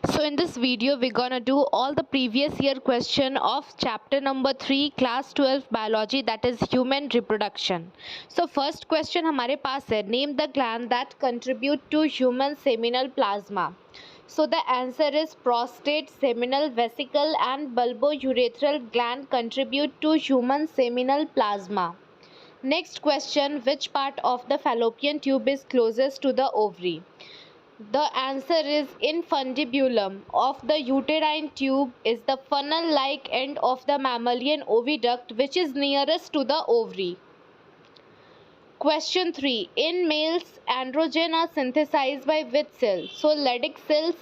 So in this video we're gonna do all the previous year question of chapter number 3 class 12 biology, that is human reproduction. So first question हमारे पास है, name the gland that contribute to human seminal plasma. So the answer is prostate, seminal vesicle and bulbourethral gland contribute to human seminal plasma. Next question, which part of the fallopian tube is closest to the ovary? The answer is infundibulum of the uterine tube is the funnel-like end of the mammalian oviduct which is nearest to the ovary. Question 3. In males, androgen are synthesized by which cell? So Leydig cells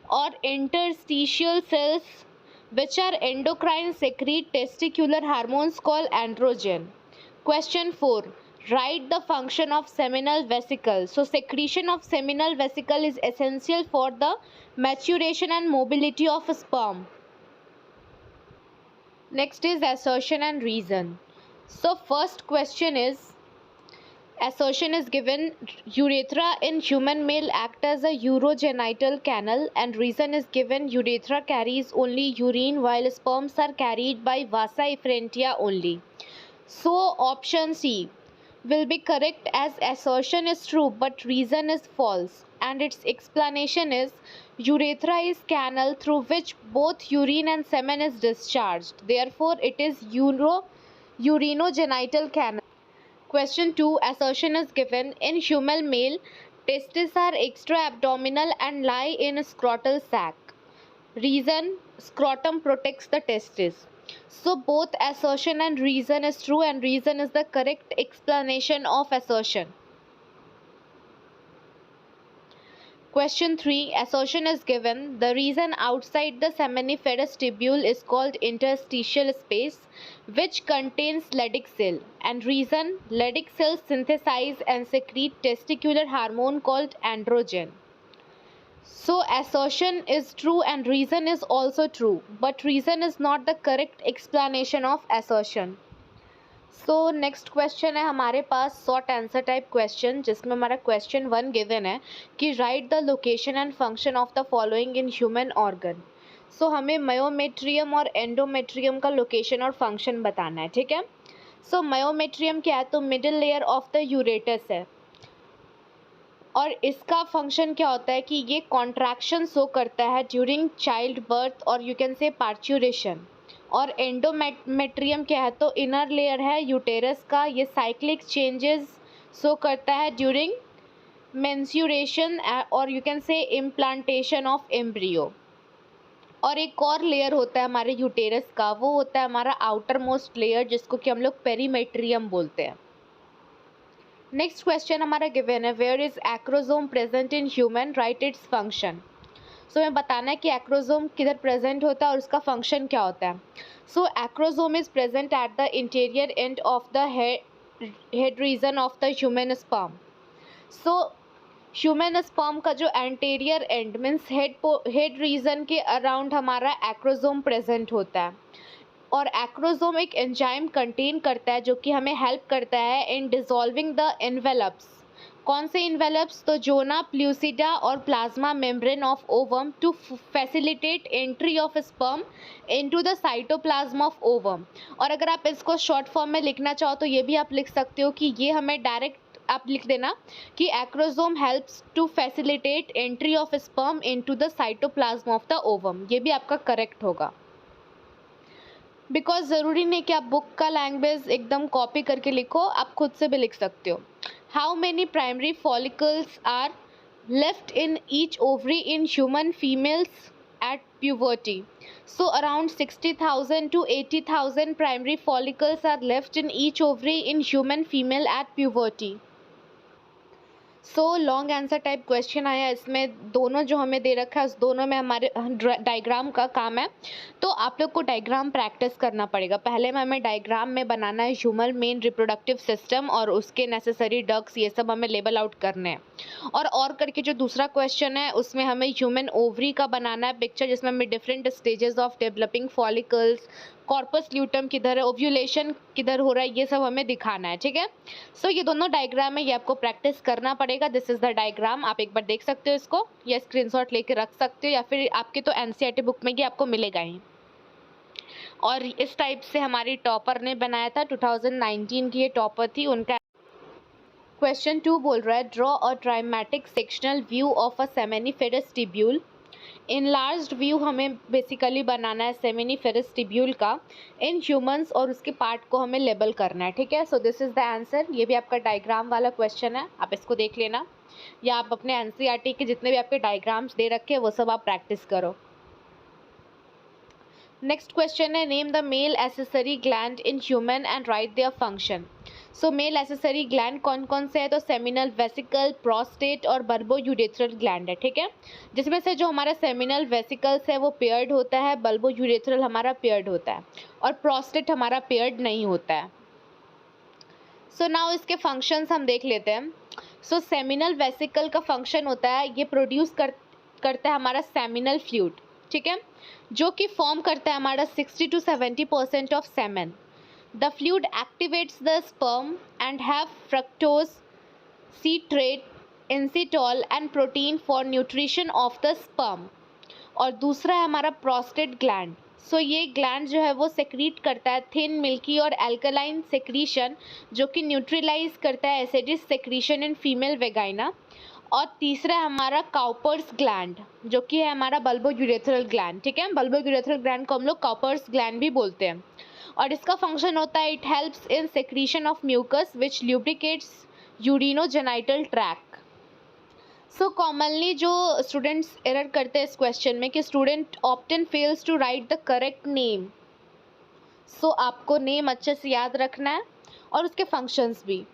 or interstitial cells which are endocrine secrete testicular hormones called androgen. Question 4. Write the function of seminal vesicle. So secretion of seminal vesicle is essential for the maturation and mobility of sperm. Next is assertion and reason. So first question is, assertion is given, urethra in human male act as a urogenital canal, and reason is given, urethra carries only urine while sperms are carried by vasa efferentia only. So option C will be correct as assertion is true but reason is false, and its explanation is urethra is canal through which both urine and semen is discharged, therefore it is urinogenital canal. Question 2, assertion is given, in human male testes are extra abdominal and lie in a scrotal sac. Reason, scrotum protects the testes. So both assertion and reason is true, and reason is the correct explanation of assertion. Question 3, assertion is given, the region outside the seminiferous tubule is called interstitial space which contains Leydig cell, and reason, Leydig cells synthesize and secrete testicular hormone called androgen. So assertion is true and reason is also true, but reason is not the correct explanation of assertion. So next question है हमारे पास short answer type question, जिसमें हमारा question 1 given है कि write the location and function of the following in human organ. So हमें myometrium और endometrium का लोकेशन और फंक्शन बताना है, ठीक है. सो मायोमेट्रियम क्या है, तो मिडिल लेयर ऑफ द यूरेटस है, और इसका फंक्शन क्या होता है कि ये कॉन्ट्रैक्शन शो करता है ड्यूरिंग चाइल्ड बर्थ और यू कैन से पार्चुरेशन. और एंडोमेट्रियम क्या है, तो इनर लेयर है यूटेरस का, ये साइक्लिक चेंजेस शो करता है ड्यूरिंग मेंस्ट्रुएशन और यू कैन से इम्प्लांटेशन ऑफ एम्ब्रियो. और एक और लेयर होता है हमारे यूटेरस का, वो होता है हमारा आउटर मोस्ट लेयर, जिसको कि हम लोग पेरीमेट्रियम बोलते हैं. नेक्स्ट क्वेश्चन हमारा गिवन है, where is acrosome present in human, write its function. So हमें बताना है कि एक्रोसोम किधर प्रेजेंट होता है और उसका फंक्शन क्या होता है. So acrosome is present at the interior end of the head region of the human sperm. So human sperm का जो anterior end means head region के अराउंड हमारा एक्रोसोम प्रेजेंट होता है. और एक्रोसोम एक एंजाइम कंटेन करता है जो कि हमें हेल्प करता है इन डिसॉल्विंग द एनवेलप्स. कौन से इन्वेलप्स, तो जोना, प्लूसिडा और plasma membrane of ovum to facilitate entry of sperm into the cytoplasm of ovum. और अगर आप इसको शॉर्ट फॉर्म में लिखना चाहो तो ये भी आप लिख सकते हो कि ये हमें डायरेक्ट आप लिख देना कि acrosome helps to facilitate entry of sperm into the cytoplasm of the ovum. ये भी आपका करेक्ट होगा, बिकॉज ज़रूरी नहीं कि आप बुक का लैंग्वेज एकदम कॉपी करके लिखो, आप खुद से भी लिख सकते हो. How many primary follicles are left in each ovary in human females at puberty? So around 60,000 to 80,000 primary follicles are left in each ovary in human female at puberty. So long answer type question आया, इसमें दोनों जो हमें दे रखा है उस दोनों में हमारे डायग्राम का काम है. तो आप लोग को डायग्राम प्रैक्टिस करना पड़ेगा. पहले में हमें डायग्राम में बनाना है ह्यूमन मेन रिप्रोडक्टिव सिस्टम और उसके नेसेसरी डक्ट्स, ये सब हमें लेबल आउट करने हैं. और करके जो दूसरा क्वेश्चन है उसमें हमें ह्यूमन ओवरी का बनाना है पिक्चर, जिसमें हमें different stages of developing follicles, corpus luteum किधर है, ओव्यूलेशन किधर हो रहा है, ये सब हमें दिखाना है, ठीक है। सो ये दोनों डायग्राम है, ये आपको प्रैक्टिस करना पड़ेगा। दिस इज द डायग्राम, आप एक बार देख सकते हो इसको, या स्क्रीनशॉट लेके रख सकते हो, या फिर आपके तो एनसीईआरटी बुक में ये आपको मिलेगा ही। और इस टाइप से हमारी टॉपर ने बनाया था, 2019 की ये टॉपर थी। उनका क्वेश्चन 2 बोल रहा है, draw a diagrammatic sectional view of a seminiferous tubule. Enlarged view हमें बेसिकली बनाना है सेमिनिफेरस टिब्यूल का इन ह्यूमंस, और उसके पार्ट को हमें लेबल करना है, ठीक है। So this is the answer. ये भी आपका डायग्राम वाला क्वेश्चन है, आप इसको देख लेना, या आप अपने एनसीईआरटी के जितने भी आपके डायग्राम्स दे रखे हैं वो सब आप प्रैक्टिस करो। नेक्स्ट क्वेश्चन है, name the male accessory gland in human and right their function. So male accessory gland कौन कौन से है, तो सेमिनल वेसिकल, प्रोस्टेट और बल्बो यूरेथ्रल ग्लैंड है, ठीक है। जिसमें से जो हमारा सेमिनल वेसिकल्स है वो पेयर्ड होता है, बल्बो यूरेथ्रल हमारा पेयर्ड होता है, और प्रोस्टेट हमारा पेयर्ड नहीं होता है। सो नाउ इसके फंक्शंस हम देख लेते हैं। सो सेमिनल वेसिकल का फंक्शन होता है, ये प्रोड्यूस करता है हमारा सेमिनल फ्लूइड, ठीक है, जो कि फॉर्म करता है हमारा 60 to 70% of semen. The fluid activates the sperm and have fructose, citrate, inositol and protein for nutrition of the sperm. और दूसरा है हमारा प्रोस्टेट ग्लैंड। सो ये ग्लैंड जो है वो सेक्रीट करता है थिन, मिल्की और एल्कलाइन सेक्रीशन, जो कि न्यूट्रलाइज करता है एसिडिक सेक्रीशन इन फीमेल वेगाइना। और तीसरा है हमारा काउपर्स ग्लैंड, जो कि है हमारा बल्बो यूरेथ्रल ग्लैंड, ठीक है। बल्बो यूरेथ्रल ग्लैंड को हम लोग काउपर्स ग्लैंड भी बोलते हैं, और इसका फंक्शन होता है, it helps in secretion of mucus which lubricates urinogenital tract. So commonly जो स्टूडेंट्स एरर करते हैं इस क्वेश्चन में कि student often fails to write the correct name. So आपको नेम अच्छे से याद रखना है और उसके फंक्शंस भी।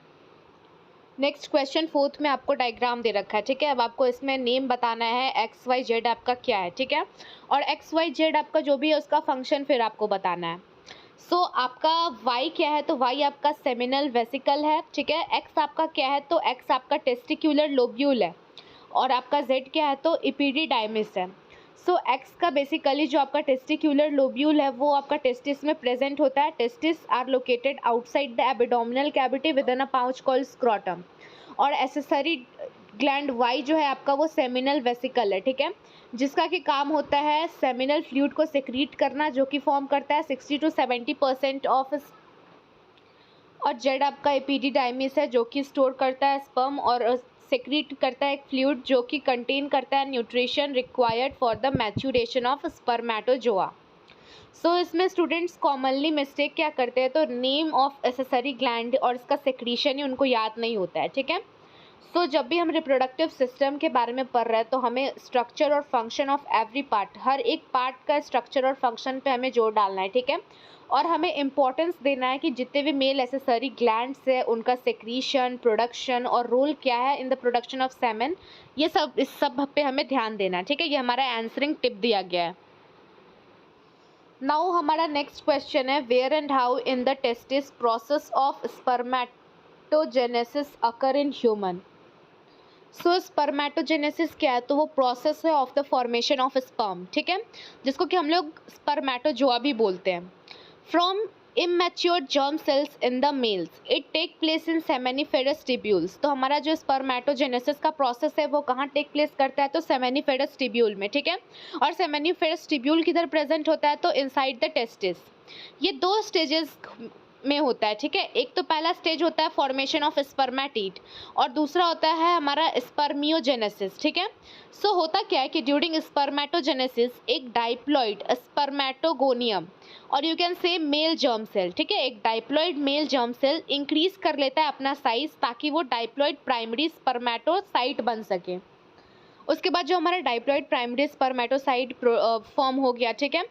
नेक्स्ट क्वेश्चन 4th में आपको डायग्राम दे रखा है, ठीक है। अब आपको इसमें नेम बताना है, एक्स वाई जेड आपका क्या है, ठीक है, और एक्स वाई जेड आपका जो भी है उसका फंक्शन फिर आपको बताना है। सो आपका y क्या है, तो y आपका सेमिनल वेसिकल है, ठीक है। x आपका क्या है, तो x आपका टेस्टिक्युलर लोब्यूल है, और आपका z क्या है, तो इपीडिडाइमिस है। सो x का बेसिकली जो आपका टेस्टिक्युलर लोब्यूल है वो आपका टेस्टिस में प्रेजेंट होता है। Testis are located outside the abdominal cavity within a pouch called scrotum. और एसेसरी ग्लैंड y जो है आपका वो सेमिनल वेसिकल है, ठीक है, जिसका कि काम होता है सेमिनल फ्लूइड को सेक्रीट करना, जो कि फॉर्म करता है 60 to 70% ऑफ। और जेड आपका एपिडिडाइमिस है, जो कि स्टोर करता है स्पर्म और सेक्रीट करता है एक फ्लूइड जो कि कंटेन करता है nutrition required for the maturation of spermatozoa. So इसमें स्टूडेंट्स कॉमनली मिस्टेक क्या करते हैं, तो नेम ऑफ एसेसरी ग्लैंड और इसका सेक्रीशन ही उनको याद नहीं होता है, ठीक है। सो जब भी हम रिप्रोडक्टिव सिस्टम के बारे में पढ़ रहे हैं तो हमें स्ट्रक्चर और फंक्शन ऑफ एवरी पार्ट, हर एक पार्ट का स्ट्रक्चर और फंक्शन पे हमें जोर डालना है, ठीक है। और हमें इम्पोर्टेंस देना है कि जितने भी मेल एसेसरी ग्लैंड्स है उनका सेक्रीशन, प्रोडक्शन और रोल क्या है in the production of semen, ये सब इस सब पे हमें ध्यान देना है, ठीक है। ये हमारा आंसरिंग टिप दिया गया है। नाउ हमारा नेक्स्ट क्वेश्चन है, where and how in the testis process of spermatogenesis occur in human. So spermatogenesis क्या है, तो वो प्रोसेस है of the formation of sperm, ठीक है, जिसको कि हम लोग स्पर्मेटोजोआ भी बोलते हैं। From immature germ cells in the males it take place in seminiferous tubules। तो हमारा जो स्पर्मेटोजेनेसिस का प्रोसेस है वो कहाँ टेक प्लेस करता है, तो सेमिनिफेरस टिब्यूल में, ठीक है। और सेमिनिफेरस टिब्यूल किधर प्रेजेंट होता है, तो इनसाइड द टेस्टिस। ये दो स्टेजेस में होता है, ठीक है। एक तो पहला स्टेज होता है फॉर्मेशन ऑफ स्पर्मेटिड, और दूसरा होता है हमारा स्पर्मियोजेनेसिस, ठीक है। सो होता क्या है कि ड्यूरिंग स्पर्मेटोजेनेसिस एक डाइप्लॉइड स्पर्मेटोगोनियम और you can say male germ cell, ठीक है, एक diploid male germ cell increase कर लेता है अपना साइज ताकि वो डाइप्लॉइड प्राइमरी स्पर्मेटोसाइट बन सके। उसके बाद जो हमारा डाइप्लॉइड प्राइमरी स्पर्मेटोसाइट फॉर्म हो गया, ठीक है,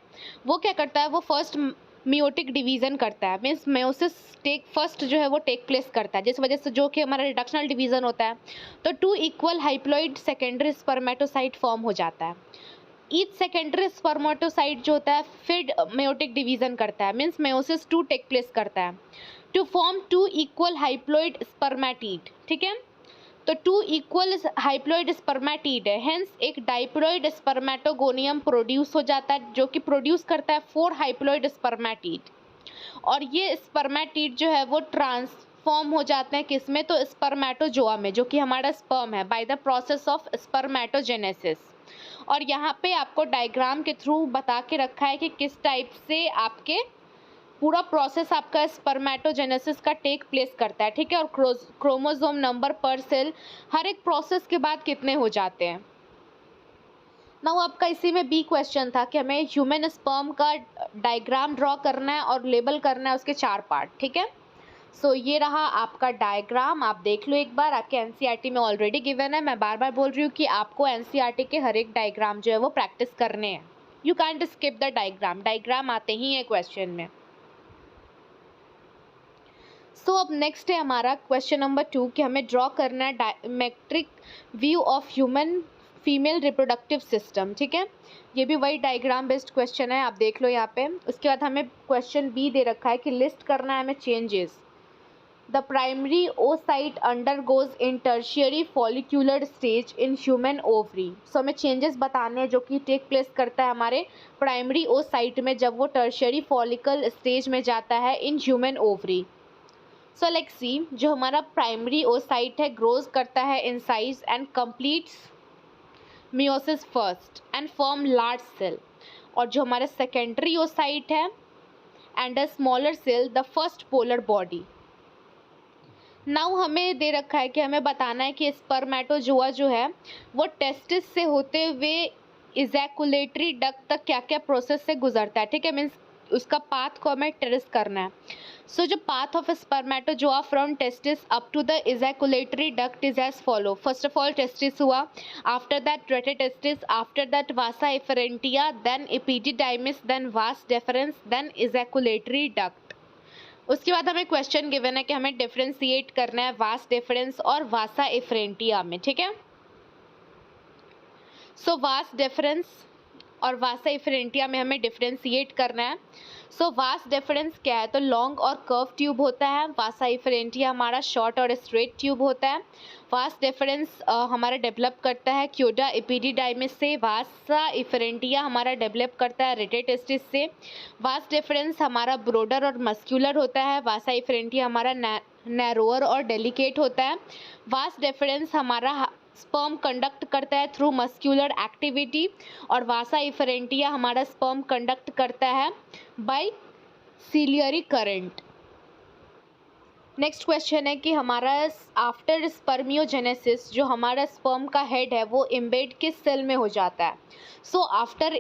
वो क्या करता है, वो फर्स्ट मियोटिक डिवीजन करता है, मीन्स मेयोसिस फर्स्ट जो है वो टेक प्लेस करता है, जिस वजह से जो कि हमारा रिडक्शनल डिवीजन होता है, तो 2 इक्वल हाइप्लॉइड सेकेंडरी स्पर्मेटोसाइट फॉर्म हो जाता है। ईच सेकेंडरी स्पर्मेटोसाइट जो होता है फिर मेयोटिक डिवीजन करता है, मीन्स मेयोसिस 2 टेक प्लेस करता है टू फॉर्म 2 इक्वल हाइप्लॉइड स्पर्मेटिड, ठीक है। तो 2 इक्वल हाइप्लॉइड स्पर्मेटिड है, हेंस एक डाइप्लॉइड स्पर्मेटोगोनियम प्रोड्यूस हो जाता है जो कि प्रोड्यूस करता है 4 हाइप्लॉइड स्पर्मेटिड। और ये स्पर्मेटिड जो है वो ट्रांसफॉर्म हो जाते हैं किसमें, तो स्पर्मेटोजोआ में, जो कि हमारा स्पर्म है, by the process of spermatogenesis. और यहाँ पे आपको डायग्राम के थ्रू बता के रखा है कि किस टाइप से आपके पूरा प्रोसेस आपका स्पर्मेटोजेनेसिस का टेक प्लेस करता है, ठीक है। और क्रोमोसोम नंबर पर सेल हर एक प्रोसेस के बाद कितने हो जाते हैं। नाउ आपका इसी में बी क्वेश्चन था कि हमें ह्यूमन स्पर्म का डायग्राम ड्रॉ करना है और लेबल करना है उसके 4 पार्ट, ठीक है। सो ये रहा आपका डायग्राम, आप देख लो एक बार, आपके एनसीईआरटी में ऑलरेडी गिवन है। मैं बार बार बोल रही हूँ कि आपको एनसीईआरटी के हर एक डायग्राम जो है वो प्रैक्टिस करने हैं। You can't skip the diagram, diagram आते ही है क्वेश्चन में। सो अब नेक्स्ट है हमारा क्वेश्चन नंबर 2 कि हमें ड्रॉ करना है diametric view of human female reproductive system, ठीक है। ये भी वही डायग्राम बेस्ड क्वेश्चन है, आप देख लो यहाँ पे। उसके बाद हमें क्वेश्चन बी दे रखा है कि लिस्ट करना है हमें changes. The primary oocyte undergoes in tertiary follicular stage in human ovary. So हमें चेंजेस बताने हैं जो कि टेक प्लेस करता है हमारे प्राइमरी ओसाइट में जब वो टर्शियरी फॉलिकल स्टेज में जाता है in human ovary. So let's see, जो हमारा प्राइमरी ओसाइट है ग्रोज करता है in size and completes meiosis first and form large cell. और जो हमारा सेकेंडरी ओसाइट है and a smaller cell the first polar body. Now हमें दे रखा है कि हमें बताना है कि स्पर्मेटोजोआ जो है वो टेस्टिस से होते हुए इजैकुलेटरी डक्ट तक क्या क्या प्रोसेस से गुजरता है, ठीक है। मीन्स उसका पाथ को हमें ट्रेस करना है। सो जो path of spermatozoa from testis up to the ejaculatory duct is as follow. First of all testis हुआ, after that rete testis, after that vasa efferentia, then epididymis, then vas deferens, then ejaculatory duct. उसके बाद हमें question given है कि हमें differentiate करना है vas deferens और वासा एफरेंटिया में, ठीक है। सो वास डेफरेंस और वासा एफरेंटिया में हमें डिफरेंशिएट करना है। सो वास डेफरेंस क्या है, तो लॉन्ग और कर्व ट्यूब होता है। वासा एफरेंटिया हमारा शॉर्ट और स्ट्रेट ट्यूब होता है। वास डेफरेंस हमारा डेवलप करता है क्योडा एपिडिडाइमिस से। वासा एफरेंटिया हमारा डेवलप करता है रेटेटेस्टिस से। वास डेफरेंस हमारा ब्रोडर और मस्क्यूलर होता है। वासा एफरेंटिया हमारा नैरोअर और डेलिकेट होता है। वास डेफरेंस हमारा स्पर्म कंडक्ट करता है थ्रू मस्क्यूलर एक्टिविटी और वासा एफरेंटिया हमारा स्पर्म कंडक्ट करता है by ciliary current. Next question है कि हमारा आफ्टर स्पर्मियोजेनेसिस जो हमारा स्पर्म का हेड है वो एम्बेड किस सेल में हो जाता है। So after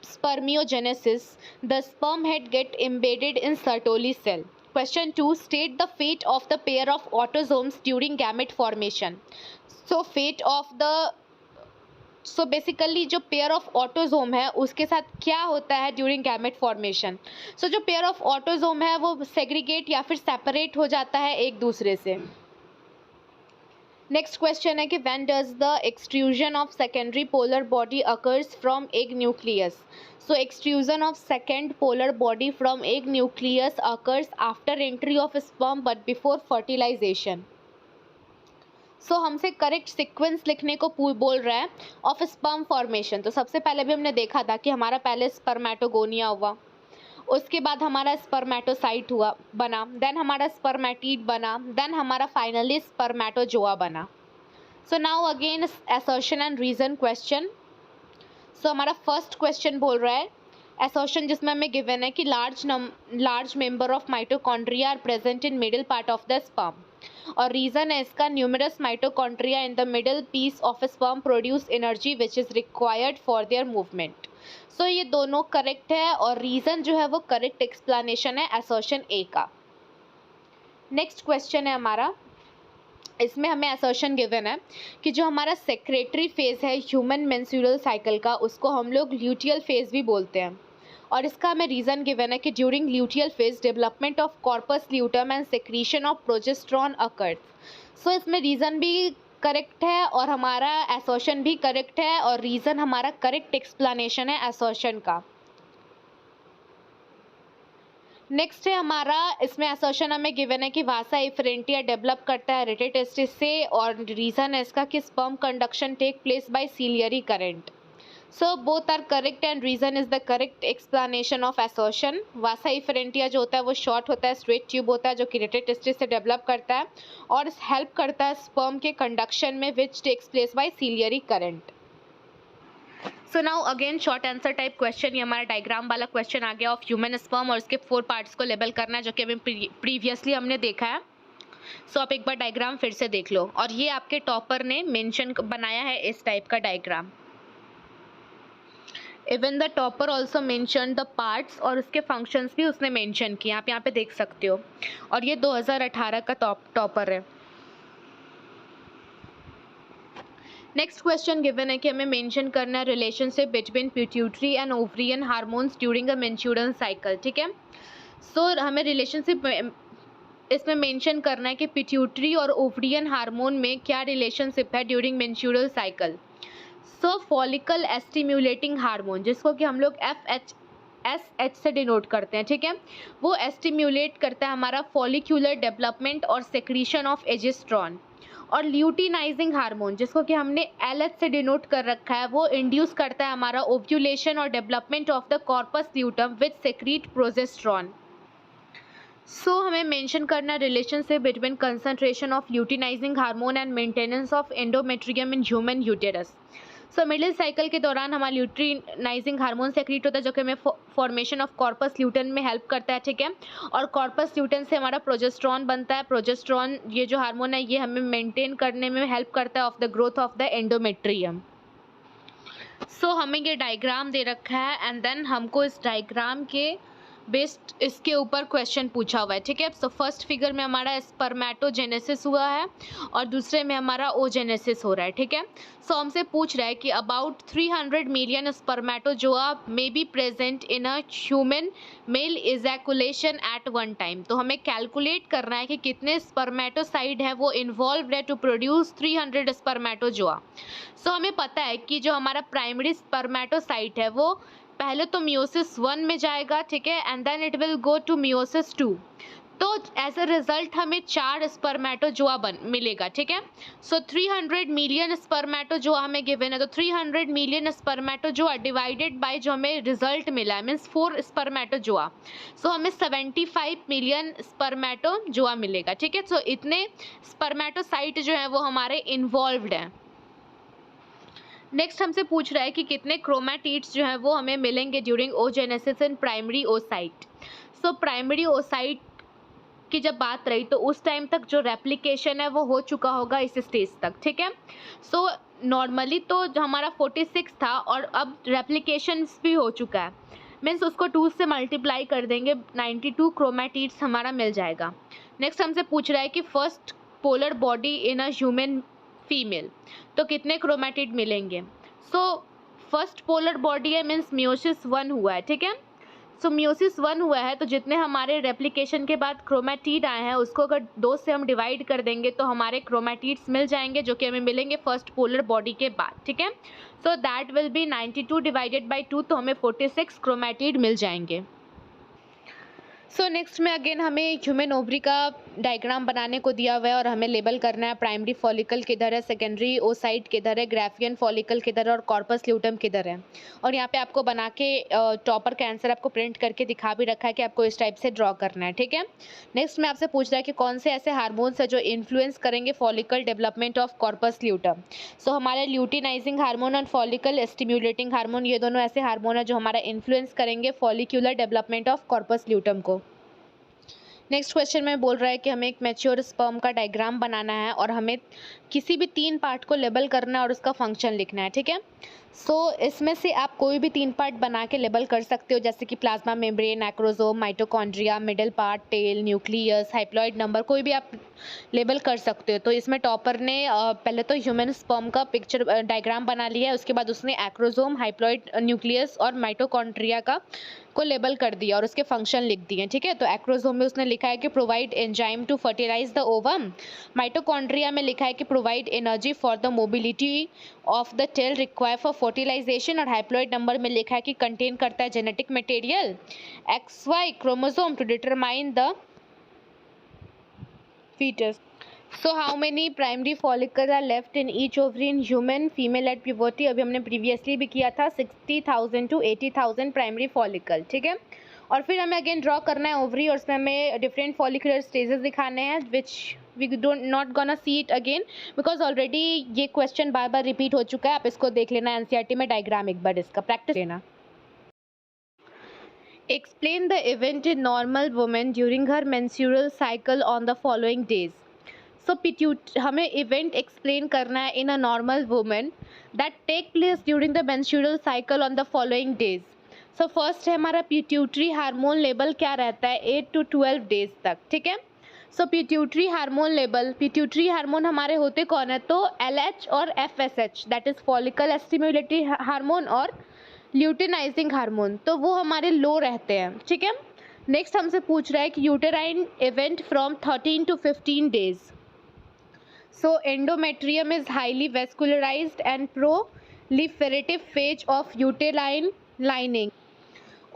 spermiogenesis the sperm head get embedded in Sertoli cell. Question 2, state the fate of the pair of autosomes during gamete formation. So basically जो पेयर ऑफ ऑटोजोम है उसके साथ क्या होता है ड्यूरिंग गैमेट फॉर्मेशन। सो जो pair of autosome है वो सेग्रीगेट या फिर सेपरेट हो जाता है एक दूसरे से। नेक्स्ट क्वेश्चन है कि when does the extrusion of secondary polar body occurs from egg nucleus. So extrusion of second polar body from egg nucleus occurs after entry of sperm but before fertilization. So हमसे correct sequence लिखने को बोल रहा है of sperm formation. तो सबसे पहले भी हमने देखा था कि हमारा पहले स्पर्मेटोगोनिया हुआ, उसके बाद हमारा स्पर्मेटोसाइट हुआ बना, देन हमारा स्पर्मेटिड बना, देन हमारा फाइनली स्पर्मेटोजोआ बना। So now again assertion and reason question. So हमारा फर्स्ट क्वेश्चन बोल रहा है असर्शन जिसमें हमें गिवन है कि large member of mitochondria are present in middle part of the sperm. और रीज़न है इसका numerous mitochondria in the middle piece of sperm produce energy which is required for their movement. So ये दोनों correct है और reason जो है वो करेक्ट एक्सप्लेनेशन है असर्शन ए का। नेक्स्ट क्वेश्चन है हमारा, इसमें हमें असर्शन गिवन है कि जो हमारा सेक्रेटरी फेज है ह्यूमन मेंस्ट्रुअल साइकिल का उसको हम लोग ल्यूटियल फेज भी बोलते हैं। और इसका हमें रीज़न गिवन है कि during luteal phase development of corpus luteum and secretion of progesterone occurs. So इसमें रीज़न भी करेक्ट है और हमारा असर्शन भी करेक्ट है और रीज़न हमारा करेक्ट एक्सप्लेनेशन है असर्शन का। नेक्स्ट है हमारा, इसमें असर्शन हमें गिवन है कि वासा इफरेंटिया डेवलप करता है रेटे टेस्टिस से, और रीजन है इसका कि sperm conduction take place by ciliary current. So both are correct and reason is the correct explanation of assertion. Vasa efferentia जो होता है वो शॉर्ट होता है, स्ट्रेट ट्यूब होता है जो कि रेटे टेस्टिस से डेवलप करता है और हेल्प करता है स्पर्म के कंडक्शन में, which takes place by ciliary current. So now again short answer type question. ये हमारा डायग्राम वाला क्वेश्चन आ गया ऑफ ह्यूमन स्पर्म, और इसके 4 पार्ट्स को लेबल करना है जो कि हमें प्रीवियसली हमने देखा है. सो आप एक बार डायग्राम फिर से देख लो, और ये आपके टॉपर ने मेंशन बनाया है इस टाइप का diagram. Even the topper also mention the parts, और उसके फंक्शंस भी उसने मेंशन किए, आप यहाँ पे देख सकते हो. और ये 2018 का टॉपर है. नेक्स्ट क्वेश्चन गिवन है कि हमें मेंशन करना है relationship between pituitary and ovarian hormones during a menstrual cycle. ठीक है, सो हमें रिलेशनशिप इसमें मेंशन करना है कि पिट्यूटरी और ओवरियन हार्मोन में क्या रिलेशनशिप है ड्यूरिंग मेंस्ट्रुअल साइकिल. सो फॉलिकल एस्टिम्युलेटिंग हार्मोन, जिसको कि हम लोग FSH से डिनोट करते हैं, ठीक है, वो एस्टिम्युलेट करता है हमारा फॉलिक्यूलर डेवलपमेंट और सेक्रीशन ऑफ एजिस्ट्रॉन. और ल्यूटिनाइजिंग हार्मोन, जिसको कि हमने LH से डिनोट कर रखा है, वो इंड्यूस करता है हमारा ओव्यूलेशन और development of the corpus luteum which secrete progesterone. So हमें मेंशन करना relationship between concentration of luteinizing hormone and maintenance of endometrium in human uterus. So middle cycle के दौरान हमारा ल्यूटिनाइजिंग हार्मोन सेक्रीट होता है जो कि हमें फॉर्मेशन ऑफ कॉर्पस ल्यूटन में हेल्प करता है. ठीक है, और कॉर्पस ल्यूटन से हमारा प्रोजेस्ट्रॉन बनता है. प्रोजेस्ट्रॉन ये जो हार्मोन है ये हमें मेंटेन करने में हेल्प करता है of the growth of the endometrium. So हमें ये डायग्राम दे रखा है एंड देन हमको इस डायग्राम के बेस्ड इसके ऊपर क्वेश्चन पूछा हुआ है. ठीक है, सो फर्स्ट फिगर में हमारा स्पर्मेटोजेनेसिस हुआ है और दूसरे में हमारा ओजेनेसिस हो रहा है. ठीक है, सो हमसे पूछ रहा है कि about 300 million spermatozoa may be present in a human male ejaculation at one time. तो हमें कैलकुलेट करना है कि कितने स्पर्मेटोसाइड है वो इन्वॉल्व है टू प्रोड्यूस 300 स्पर्मेटोजोआ. सो हमें पता है कि जो हमारा प्राइमरी स्पर्मेटोसाइट है वो पहले तो मियोसिस 1 में जाएगा, ठीक है, and then it will go to meiosis 2. तो एज अ रिजल्ट हमें 4 स्पर्मेटोजोआ मिलेगा. ठीक है, सो 300 मिलियन स्पर्मेटोजोआ हमें गिवन है, तो 300 मिलियन स्पर्मेटोजोआ डिवाइडेड बाय जो हमें रिजल्ट मिला है मीन्स 4 स्पर्मेटोजोआ, सो हमें 75 मिलियन स्पर्मेटोजोआ मिलेगा. ठीक है, सो इतने स्पर्मेटोसाइट जो है वो हमारे इन्वॉल्व्ड हैं. नेक्स्ट हमसे पूछ रहा है कि कितने क्रोमैटिड्स जो है वो हमें मिलेंगे during oogenesis in primary oocyte. So primary oocyte की जब बात रही तो उस टाइम तक जो रेप्लिकेशन है वो हो चुका होगा इस स्टेज तक. ठीक है, सो नॉर्मली तो जो हमारा 46 था और अब रेप्लिकेशन भी हो चुका है, मीन्स उसको 2 से मल्टीप्लाई कर देंगे, 92 क्रोमैटिड्स हमारा मिल जाएगा. नेक्स्ट हमसे पूछ रहा है कि first polar body in a human female, तो कितने क्रोमैटिड मिलेंगे. सो फर्स्ट पोलर बॉडी है मीन्स मियोसिस 1 हुआ है. ठीक है, सो मियोसिस 1 हुआ है तो जितने हमारे रेप्लिकेशन के बाद क्रोमैटिड आए हैं उसको अगर 2 से हम डिवाइड कर देंगे तो हमारे क्रोमैटिड्स मिल जाएंगे जो कि हमें मिलेंगे फर्स्ट पोलर बॉडी के बाद. ठीक है, so that will be 92 divided by 2, तो हमें 46 क्रोमैटिड मिल जाएंगे. सो नेक्स्ट में अगेन हमें ह्यूमन ओवरी का डायग्राम बनाने को दिया हुआ है और हमें लेबल करना है प्राइमरी फॉलिकल किधर है, सेकेंडरी ओसाइट किधर है, ग्राफियन फॉलिकल किधर है और कॉर्पस ल्यूटम किधर है. और यहाँ पे आपको बना के टॉपर का आंसर आपको प्रिंट करके दिखा भी रखा है कि आपको इस टाइप से ड्रॉ करना है. ठीक है, नेक्स्ट में आपसे पूछ रहा है कि कौन से ऐसे हार्मोन्स है जो इन्फ्लुएंस करेंगे follicle development of corpus luteum. So हमारे ल्यूटिनाइजिंग हार्मोन और फॉलिकल स्टिम्युलेटिंग हार्मोन ये दोनों ऐसे हार्मोन है जो हमारा इन्फ्लुएंस करेंगे follicular development of corpus luteum को. नेक्स्ट क्वेश्चन में बोल रहा है कि हमें एक मैच्योर स्पर्म का डायग्राम बनाना है और हमें किसी भी 3 पार्ट को लेबल करना है और उसका फंक्शन लिखना है. ठीक है, सो इसमें से आप कोई भी 3 पार्ट बना के लेबल कर सकते हो, जैसे कि plasma membrane, acrosome, mitochondria, middle part, tail, nucleus, haploid number, कोई भी आप लेबल कर सकते हो. तो इसमें टॉपर ने पहले तो ह्यूमन स्पर्म का पिक्चर डायग्राम बना लिया है, उसके बाद उसने एक्रोसोम, हाइप्लॉइड न्यूक्लियस और माइटोकॉन्ड्रिया को लेबल कर दिया और उसके फंक्शन लिख दिए. ठीक है, तो एक्रोसोम में उसने लिखा है कि provide enzyme to fertilize the ovum. Mitochondria में लिखा है कि provide energy for the mobility of the tail require for fertilization, और हाइप्लॉइड नंबर में लिखा है कि कंटेन करता है genetic material XY chromosome to determine the fetus. So how many primary follicles are left in each ovary in human female at puberty? अभी हमने previously भी किया था 60,000 to 80,000 प्राइमरी फॉलिकल, ठीक है। और फिर हमें अगेन ड्रॉ करना है ओवरी, और उसमें हमें डिफरेंट फॉलिकुलर स्टेजेस दिखाने हैं which we don't not gonna see it again because already ये क्वेश्चन बार बार रिपीट हो चुका है। आप इसको देख लेना एनसीईआरटी में, डायग्राम एक बार इसका प्रैक्टिस लेना। Explain the event in normal woman during her menstrual cycle on the following days. So हमें event explain करना है in a normal woman that take place during the menstrual cycle on the following days. So first है हमारा pituitary hormone level क्या रहता है 8 to 12 days तक, ठीक है। So pituitary hormone level, pituitary hormone हमारे होते कौन है, तो LH और FSH, that is follicle stimulatory hormone और ल्यूटिनाइजिंग हार्मोन, तो वो हमारे लो रहते हैं, ठीक है। नेक्स्ट हमसे पूछ रहा है कि uterine event from 13 to 15 days. So endometrium is highly vascularized and proliferative phase of uterine lining.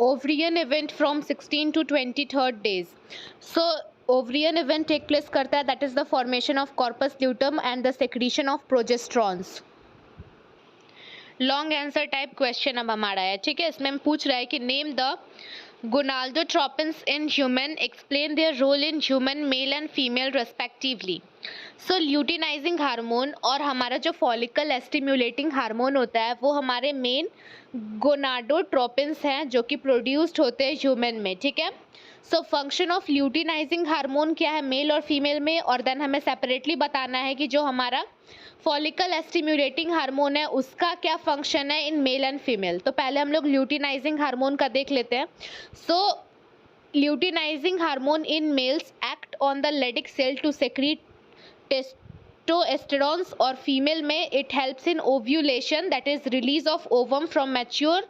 Ovarian event from 16 to 23rd days. So ovarian event take place करता है, that is the formation of corpus luteum and the secretion of progesterones. Long answer type question अब हमारा है, ठीक है। इसमें हम पूछ रहा है कि name the gonadotropins in human, explain their role in human male and female respectively. So luteinizing hormone और हमारा जो फॉलिकल स्टिमुलेटिंग हार्मोन होता है वो हमारे मेन गोनाडोट्रोपिन्स हैं जो कि प्रोड्यूस्ड होते हैं ह्यूमन में, ठीक है। So function of luteinizing hormone क्या है मेल और फीमेल में, और देन हमें सेपरेटली बताना है कि जो हमारा फॉलिकल स्टिमुलेटिंग हार्मोन है उसका क्या फंक्शन है इन मेल एंड फीमेल। तो पहले हम लोग ल्यूटिनाइजिंग हार्मोन का देख लेते हैं। So luteinizing hormone in males act on the leydig cell to secrete testosterones, और फीमेल में it helps in ovulation, that is release of ovum from mature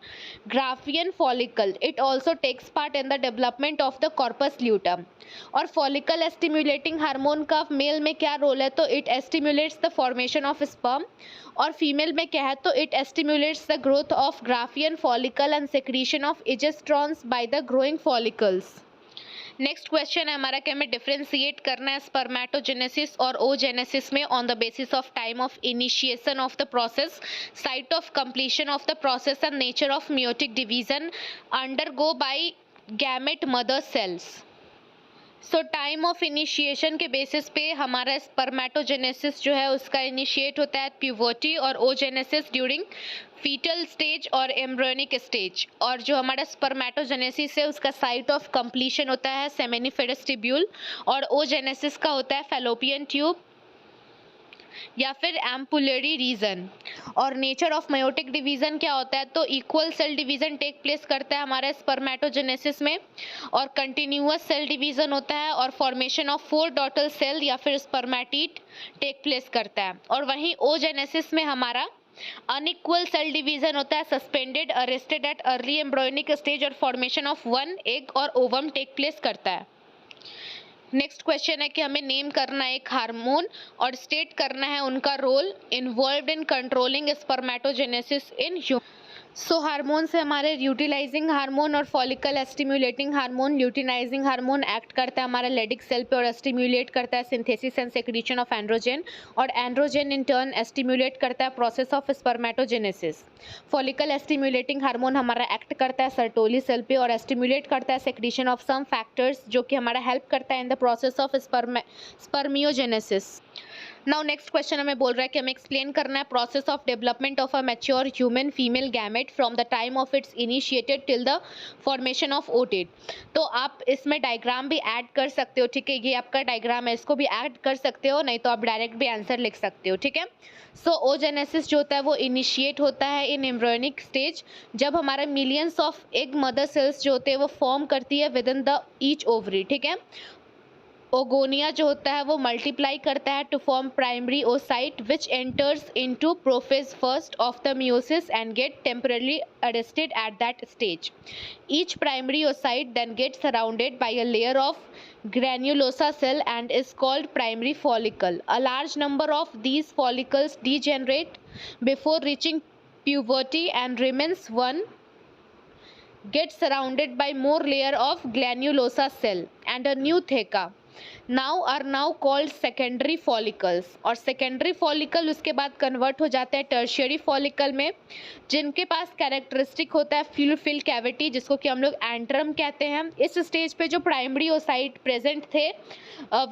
graafian follicle. It also takes part in the development of the corpus luteum. और follicle stimulating hormone का male में क्या role है, तो it stimulates the formation of sperm, और female में क्या है, तो it stimulates the growth of graafian follicle and secretion of estrogens by the growing follicles. Next question है हमारा कि हमें डिफरेंशिएट करना है स्पर्मेटोजेनेसिस और ओजेनेसिस में on the basis of time of initiation of the process, site of completion of the process and nature of meiotic division undergo by gamete mother cells. So time of initiation के basis पे हमारा spermatogenesis जो है उसका initiate होता है puberty, और oogenesis during fetal stage और एम्ब्रियोनिक स्टेज, और जो हमारा स्पर्मेटोजेनेसिस है उसका साइट ऑफ कंप्लीशन होता है सेमिनिफेरस ट्यूब्यूल, और ओजेनेसिस का होता है फैलोपियन ट्यूब या फिर एम्पुलरी रीजन। और नेचर ऑफ मेयोटिक डिवीजन क्या होता है, तो equal cell division take place करता है हमारे स्पर्मेटोजेनेसिस में, और कंटिन्यूअस सेल डिवीजन होता है, और फॉर्मेशन ऑफ 4 डॉटर सेल या फिर स्पर्मेटिड टेक प्लेस करता है। और वहीं ओजेनेसिस में हमारा अनइक्वल सेल डिवीजन होता है, suspended arrested at early embryonic stage, और फॉर्मेशन ऑफ 1 एग और ओवम टेक प्लेस करता है। नेक्स्ट क्वेश्चन है कि हमें नेम करना है एक हार्मोन और स्टेट करना है उनका role involved in controlling spermatogenesis in human. So hormone से हमारे ल्यूटिलाइजिंग हार्मोन और follicle stimulating hormone. Luteinizing hormone act करता है हमारा लेडिक सेल पे और स्टिमुलेट करता है synthesis and secretion of androgen, और एंड्रोजन इन टर्न स्टिमुलेट करता है process of spermatogenesis. Follicle stimulating hormone हमारा एक्ट करता है सर्टोली सेल पे और स्टिमुलेट करता है सेक्रीशन ऑफ सम फैक्टर्स जो कि हमारा हेल्प करता है in the process of spermiogenesis. Now next question हमें बोल रहा है कि हमें एक्सप्लेन करना है process of development of a mature human female gamete from the time of its initiated till the formation of ootid. तो आप इसमें डायग्राम भी ऐड कर सकते हो, ठीक है, ये आपका डायग्राम है, इसको भी ऐड कर सकते हो, नहीं तो आप डायरेक्ट भी आंसर लिख सकते हो, ठीक है। सो ओजेनेसिस जो होता है वो इनिशिएट होता है इन एम्ब्रियोनिक स्टेज, जब हमारा millions of egg mother cells जो होते हैं वो फॉर्म करती है with in the each ovary, ठीक है। ओगोनिया जो होता है वो मल्टीप्लाई करता है to form primary oocyte which enters into prophase first of the meiosis and get temporarily arrested at that stage. Each primary oocyte then gets surrounded by a layer of granulosa cell and is called primary follicle. A large number of these follicles degenerate before reaching puberty and remains one gets surrounded by more layer of granulosa cell and a new theca now called secondary follicles. और secondary follicle उसके बाद convert हो जाते हैं tertiary follicle में, जिनके पास characteristic होता है fill cavity, जिसको कि हम लोग antrum कहते हैं. इस stage पे जो primary oocyte present थे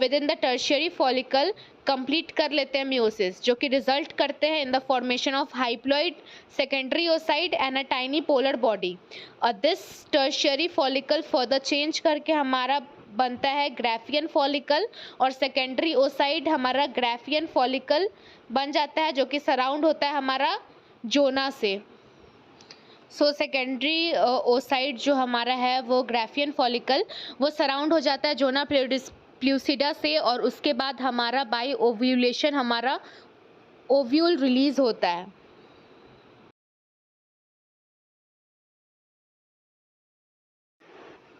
within the tertiary follicle complete कर लेते हैं meiosis, जो कि रिजल्ट करते हैं in the formation of haploid secondary oocyte and a tiny polar body. This tertiary follicle further change करके हमारा बनता है ग्राफियन फॉलिकल, और सेकेंडरी oocyte हमारा ग्राफियन फॉलिकल बन जाता है, जो कि सराउंड होता है हमारा जोना से. सो सेकेंडरी oocyte जो हमारा है वो ग्राफियन फॉलिकल वो सराउंड हो जाता है जोना प्लूसिडा से, और उसके बाद हमारा बाय ओव्यूलेशन हमारा ओव्यूल रिलीज होता है.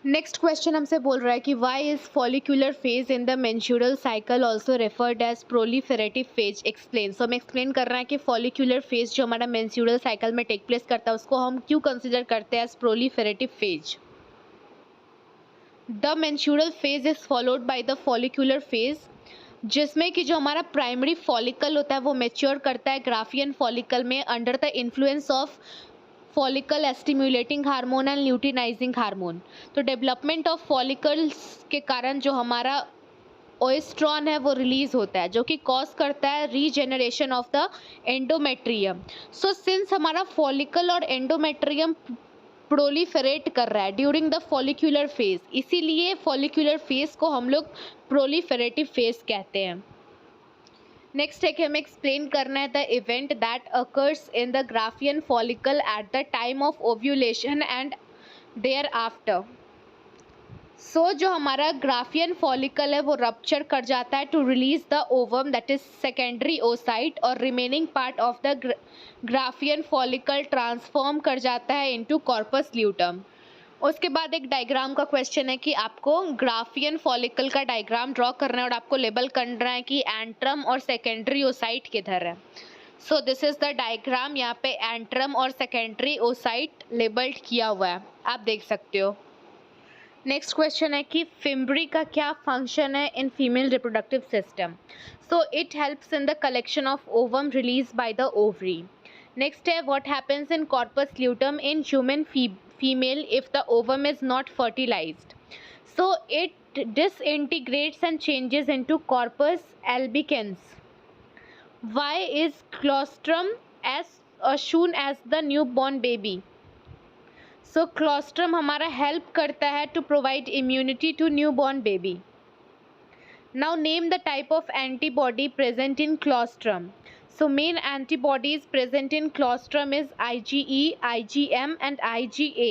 नेक्स्ट क्वेश्चन हमसे बोल रहा है कि why is follicular phase in the menstrual cycle also referred as proliferative phase, explain. So हमें एक्सप्लेन कर रहा है कि फॉलिकुलर फेज जो हमारा मेंस्ट्रुअल साइकिल में टेक प्लेस करता है उसको हम क्यों कंसिडर करते हैं as proliferative phase. The menstrual phase is followed by the follicular phase, जिसमें कि जो हमारा प्राइमरी फॉलिकल होता है वो मैच्योर करता है ग्राफियन फॉलिकल में under the influence of follicle stimulating hormone and luteinising hormone. तो डेवलपमेंट ऑफ फॉलिकल्स के कारण जो हमारा ओएस्ट्रॉन है वो रिलीज होता है, जो कि कॉज करता है regeneration of the endometrium. So since हमारा फॉलिकल और एंडोमेट्रियम प्रोलिफेरेट कर रहा है ड्यूरिंग द फॉलिकुलर फेज, इसीलिए फॉलिकुलर फेज को हम लोग प्रोलिफेरेटिव फेज कहते हैं. नेक्स्ट है कि हमें एक्सप्लेन करना है the event that occurs in the Graafian follicle at the time of ovulation and thereafter. So जो हमारा ग्राफियन फॉलिकल है वो रप्चर कर जाता है to release the ovum that is secondary oocyte, और remaining part of the Graafian follicle transform कर जाता है इनटू कॉर्पस ल्यूटम. उसके बाद एक डायग्राम का क्वेश्चन है कि आपको ग्राफियन फॉलिकल का डायग्राम ड्रॉ करना है और आपको लेबल करना है कि एंट्रम और सेकेंडरी oocyte किधर है. So this is the diagram. यहाँ पे एंट्रम और सेकेंडरी oocyte लेबल्ड किया हुआ है, आप देख सकते हो. नेक्स्ट क्वेश्चन है कि फिम्ब्री का क्या फंक्शन है in female reproductive system. So it helps in the collection of ovum release by the ovary. Next है what happens in corpus luteum in human female if the ovum is not fertilized. So it disintegrates and changes into corpus albicans. Why is colostrum as soon as the newborn baby? So colostrum हमारा help करता है to provide immunity to newborn baby. Now name the type of antibody present in colostrum. So main antibodies present in colostrum is IgE, IgM and IgA,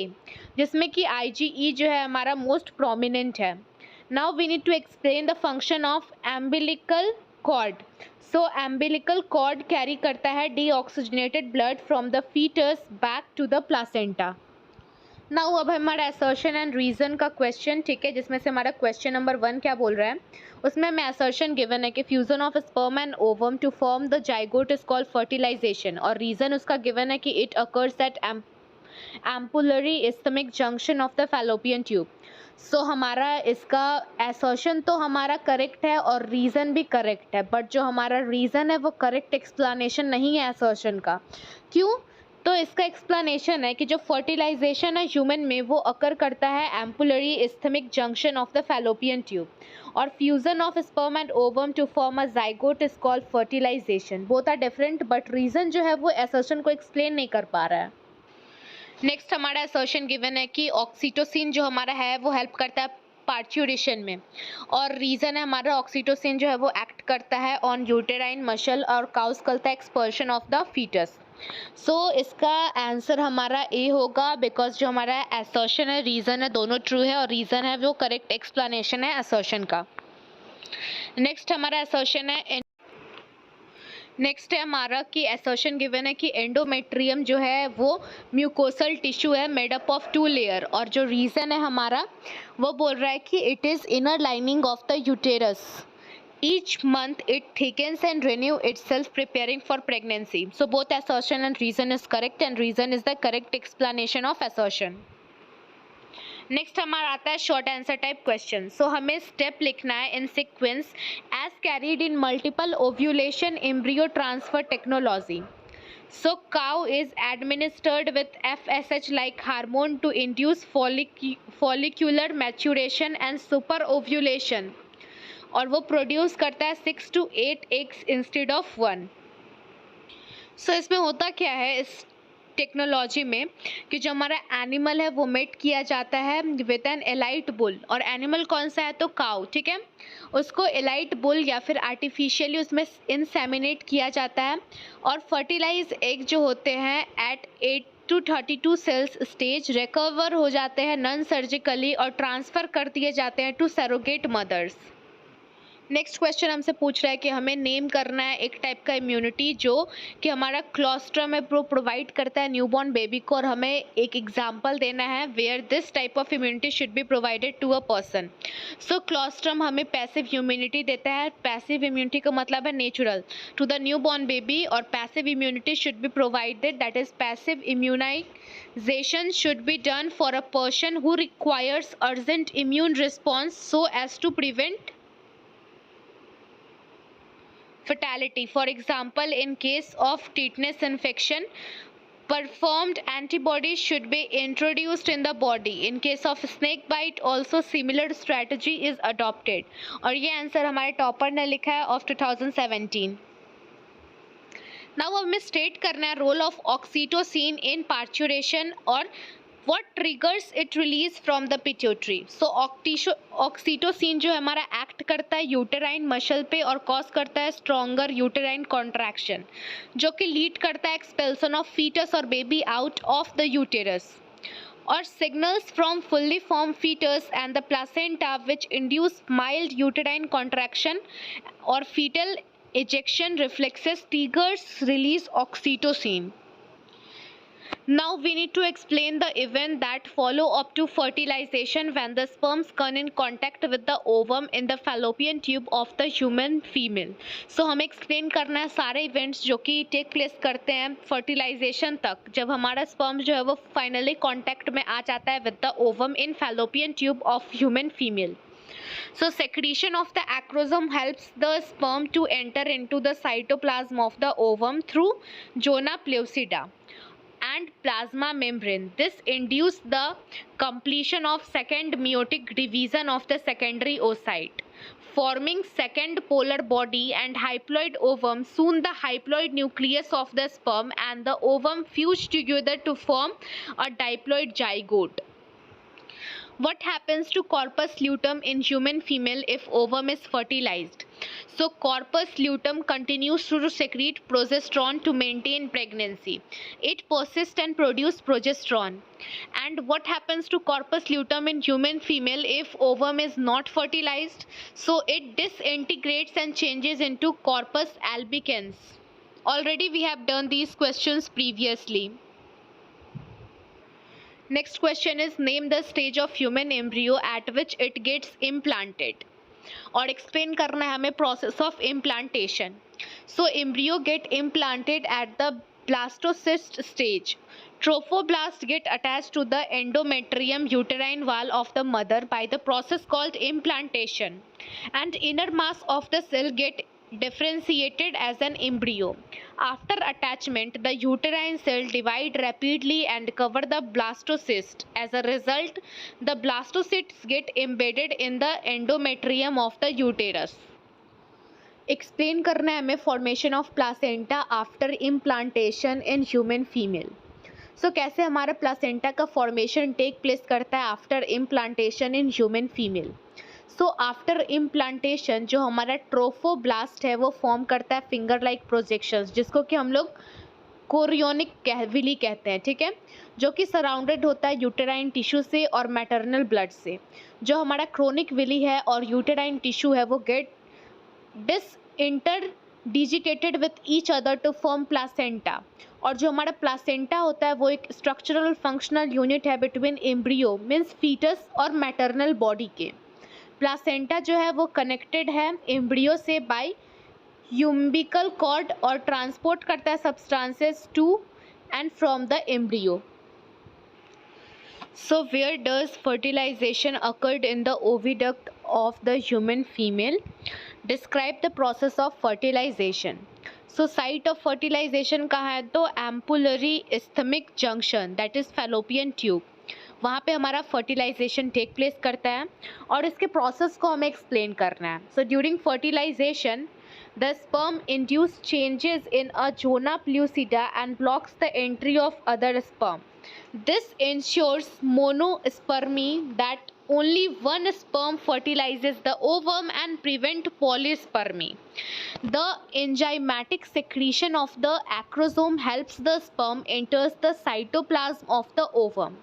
जिसमें कि IgE जो है हमारा most prominent है. Now we need to explain the function of umbilical cord. So umbilical cord carry करता है deoxygenated blood from the fetus back to the placenta. Now अब हमारा असर्शन एंड रीज़न का क्वेश्चन, ठीक है, जिसमें से हमारा क्वेश्चन नंबर 1 क्या बोल रहा है. उसमें हमें असर्शन गिवन है कि fusion of sperm and ovum to form the zygote is called fertilization, और रीज़न उसका गिवन है कि it occurs at ampullary isthmic junction of the fallopian tube. So हमारा इसका असर्शन तो हमारा करेक्ट है और रीज़न भी करेक्ट है, बट जो हमारा रीज़न है वो करेक्ट एक्सप्लेनेशन नहीं है असर्शन का. क्यों? तो इसका एक्सप्लेनेशन है कि जो फर्टिलाइजेशन है ह्यूमन में वो अकर करता है ampullary isthmic junction of the fallopian tube, और fusion of sperm and ovum to form a zygote is called fertilization. Both are different, but reason जो है वो असर्शन को एक्सप्लेन नहीं कर पा रहा है. नेक्स्ट हमारा असर्शन गिवन है कि ऑक्सीटोसिन जो हमारा है वो हेल्प करता है पार्च्यूरेशन में, और रीज़न है हमारा ऑक्सीटोसिन जो है वो एक्ट करता है ऑन यूटेराइन मसल और काउज करता है एक्सपर्शन ऑफ द फीटस. सो इसका आंसर हमारा ए होगा, बिकॉज जो हमारा असर्शन है रीज़न है दोनों ट्रू है, और रीज़न है वो करेक्ट एक्सप्लेनेशन है असर्शन का. नेक्स्ट हमारा असर्शन है नेक्स्ट है हमारा कि असर्शन गिवन है कि एंडोमेट्रियम जो है वो म्यूकोसल टिश्यू है मेड अप ऑफ 2 लेयर, और जो रीज़न है हमारा वो बोल रहा है कि it is inner lining of the uterus. Each month it thickens and renew itself preparing for pregnancy. So both assertion and reason is correct, and reason is the correct explanation of assertion. Next हमारा आता है short answer type question. So हमें step लिखना है in sequence as carried in multiple ovulation embryo transfer technology. So cow is administered with FSH like hormone to induce follicular maturation and super ovulation, और वो produce करता है 6 to 8 eggs instead of 1. सो इसमें होता क्या है इस टेक्नोलॉजी में कि जो हमारा एनिमल है वो मेट किया जाता है विद एन एलाइट बुल, और एनिमल कौन सा है तो काउ, ठीक है. उसको एलाइट बुल या फिर आर्टिफिशियली उसमें इंसेमिनेट किया जाता है, और फर्टिलाइज एग जो होते हैं at 8 to 32 cells stage recover हो जाते हैं नॉन सर्जिकली और ट्रांसफ़र कर दिए जाते हैं to surrogate mothers. Next question हमसे पूछ रहा है कि हमें नेम करना है एक टाइप का इम्यूनिटी जो कि हमारा क्लोस्ट्रम है प्रोवाइड करता है न्यूबॉर्न बेबी को, और हमें एक एग्जांपल देना है where this type of immunity should be provided to a person. So colostrum हमें पैसिव इम्यूनिटी देता है. पैसिव इम्यूनिटी का मतलब है natural to the newborn baby, और passive immunity should be provided, that is passive immunization should be done for a person who requires urgent immune response so as to prevent fatality. For example, in case of tetanus infection, performed antibodies should be introduced in the body. In case of snake bite also similar strategy is adopted. और ये answer हमारे topper ने लिखा है of 2017. Now हमें state करना है role of oxytocin in parturition और what triggers it release from the pituitary. So oxytocin जो है हमारा एक्ट करता है यूटेराइन मसल पे और कॉज करता है स्ट्रॉन्गर यूटेराइन कॉन्ट्रैक्शन, जो कि लीड करता है एक्सपेल्सन ऑफ फीटस और baby out of the uterus, और signals from fully formed fetus and the placenta which induce mild uterine contraction or fetal ejection reflexes triggers release oxytocin. Now we need to explain the event that follow up to fertilization when the sperms come in contact with the ovum in the fallopian tube of the human female. So हमें explain करना है सारे events जो कि take place करते हैं fertilization तक, जब हमारा sperm जो है वो finally contact में आ जाता है with the ovum in fallopian tube of human female. So secretion of the acrosome helps the sperm to enter into the cytoplasm of the ovum through zona pellucida and plasma membrane. This induces the completion of second meiotic division of the secondary oocyte, forming second polar body and haploid ovum. Soon the haploid nucleus of the sperm and the ovum fuse together to form a diploid zygote. What happens to corpus luteum in human female if ovum is fertilized? So corpus luteum continues to secrete progesterone to maintain pregnancy. It persists and produces progesterone. And what happens to corpus luteum in human female if ovum is not fertilized? So it disintegrates and changes into corpus albicans. Already we have done these questions previously. Next question is name the stage of human embryo at which it gets implanted. और explain करना है हमें process of implantation. So embryo get implanted at the blastocyst stage. Trophoblast get attached to the endometrium uterine wall of the mother by the process called implantation, and inner mass of the cell get differentiated as an embryo. After attachment, the uterine cell divide rapidly and cover the blastocyst. As a result, the blastocysts get embedded in the endometrium of the uterus. Explain करना है हमें formation of placenta after implantation in human female. So कैसे हमारा placenta का formation take place करता है after implantation in human female. So after implantation जो हमारा ट्रोफोब्लास्ट है वो फॉर्म करता है फिंगर लाइक प्रोजेक्शंस, जिसको कि हम लोग कोरियोनिक विली कहते हैं, ठीक है, जो कि सराउंडेड होता है यूटेराइन टिश्यू से और मैटरनल ब्लड से. जो हमारा क्रोनिक विली है और यूटेराइन टिश्यू है वो get this interdigitated with each other to form placenta. और जो हमारा प्लासेंटा होता है वो एक स्ट्रक्चरल फंक्शनल यूनिट है बिटवीन एम्ब्रियो मीन्स फीटस और मैटरनल बॉडी के। प्लासेंटा जो है वो कनेक्टेड है एम्ब्रियो से बाय यूम्बिकल कॉर्ड और ट्रांसपोर्ट करता है substances to and from the embryo. So where does fertilization occurred in the oviduct of the human female? Describe the process of fertilization. So site of fertilization कहाँ है? तो ampullary isthmic junction that is fallopian tube, वहाँ पे हमारा fertilization take place करता है और इसके process को हमें explain करना है. So during fertilization the sperm induce changes in a zona pellucida and blocks the entry of other sperm. This ensures monospermy, that only one sperm fertilizes the ovum and prevent polyspermy. The enzymatic secretion of the acrosome helps the sperm enters the cytoplasm of the ovum.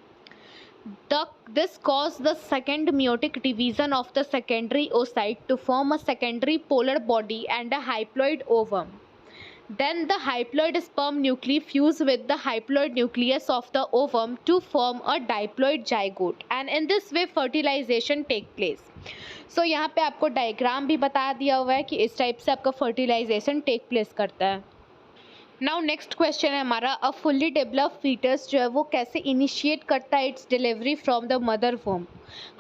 This causes the second meiotic division of the secondary oocyte to form a secondary polar body and a haploid ovum. Then the haploid sperm nuclei fuse with the haploid nucleus of the ovum to form a diploid zygote, and in this way fertilization take place. So यहाँ पे आपको diagram भी बता दिया हुआ है कि इस टाइप से आपका fertilization take place करता है. नाउ नेक्स्ट क्वेश्चन है हमारा, अ फुल्ली डेवलप्ड फीटस जो है वो कैसे इनिशिएट करता है its delivery from the mother womb.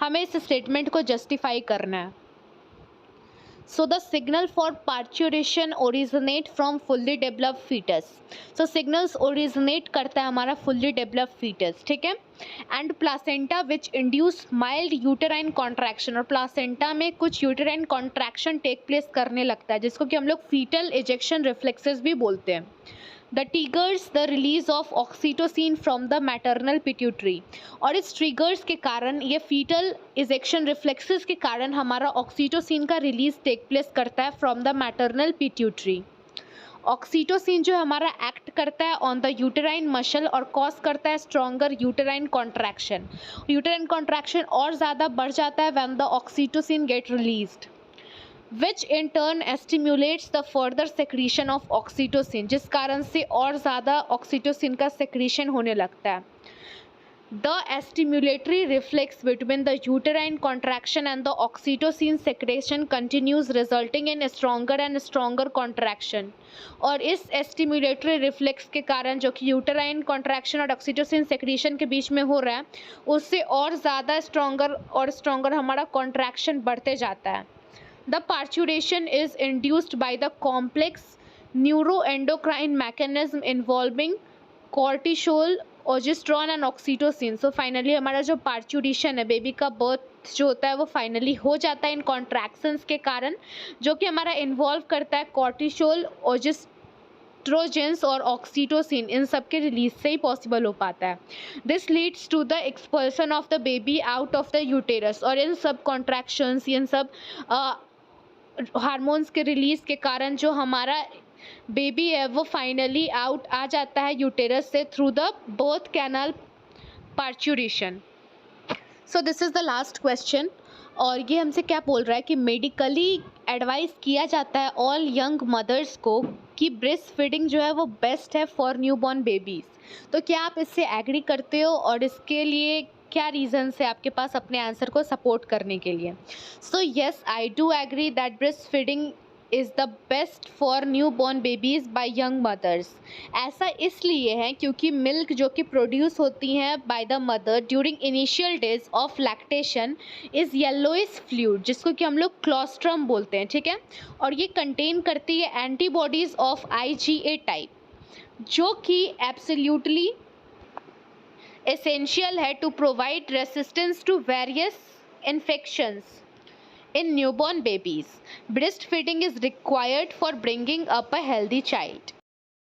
हमें इस स्टेटमेंट को जस्टिफाई करना है. So the signal for parturition originate from fully developed fetus. So signals originate करता है हमारा fully developed fetus, ठीक है. And placenta which induce mild uterine contraction, और placenta में कुछ uterine contraction take place करने लगता है जिसको कि हम लोग fetal ejection reflexes भी बोलते हैं. The triggers the release of oxytocin from the maternal pituitary, और इस triggers के कारण ये fetal ejection reflexes के कारण हमारा oxytocin का release take place करता है from the maternal pituitary. Oxytocin जो हमारा एक्ट करता है ऑन द यूटेराइन मसल और कॉज करता है stronger uterine contraction. Uterine contraction और ज़्यादा बढ़ जाता है when the oxytocin gate released, which in turn stimulates the further secretion of oxytocin, जिस कारण से और ज़्यादा ऑक्सीटोसिन का secretion होने लगता है. The stimulatory reflex between the uterine contraction and the oxytocin secretion continues, resulting in stronger and stronger contraction. और इस stimulatory reflex के कारण जो कि uterine contraction और oxytocin secretion के बीच में हो रहा है उससे और ज़्यादा stronger और stronger हमारा contraction बढ़ते जाता है. The parturition is induced by the complex neuroendocrine mechanism involving cortisol, estrogen and oxytocin. So finally हमारा जो पार्चुरेशन है, बेबी का बर्थ जो होता है वो फाइनली हो जाता है इन कॉन्ट्रैक्शंस के कारण, जो कि हमारा इन्वॉल्व करता है कॉर्टिसोल, ओजिस्ट्रोजेंस और ऑक्सीटोसिन. इन सब के रिलीज से ही पॉसिबल हो पाता है. This leads to the expulsion of the baby out of the uterus, और इन सब कॉन्ट्रैक्शंस, इन सब हार्मोन्स के रिलीज के कारण जो हमारा बेबी है वो फाइनली आउट आ जाता है यूटेरस से through the birth canal parturition. So this is the last question, और ये हमसे क्या बोल रहा है कि मेडिकली एडवाइस किया जाता है ऑल यंग मदर्स को कि ब्रेस्ट फीडिंग जो है वो बेस्ट है फॉर न्यूबॉर्न बेबीज़. तो क्या आप इससे एग्री करते हो, और इसके लिए क्या रीजंस है आपके पास अपने आंसर को सपोर्ट करने के लिए? So yes, I do agree that breast feeding is the best for newborn babies by young mothers. ऐसा इसलिए है क्योंकि मिल्क जो कि प्रोड्यूस होती हैं by the mother during initial days of lactation is yellowish fluid, जिसको कि हम लोग क्लोस्ट्रम बोलते हैं, ठीक है. और ये कंटेन करती है एंटीबॉडीज़ ऑफ IgA टाइप, जो कि एब्सोल्युटली एसेंशियल है to provide resistance to various infections in newborn babies. Breastfeeding is required for bringing up a healthy child.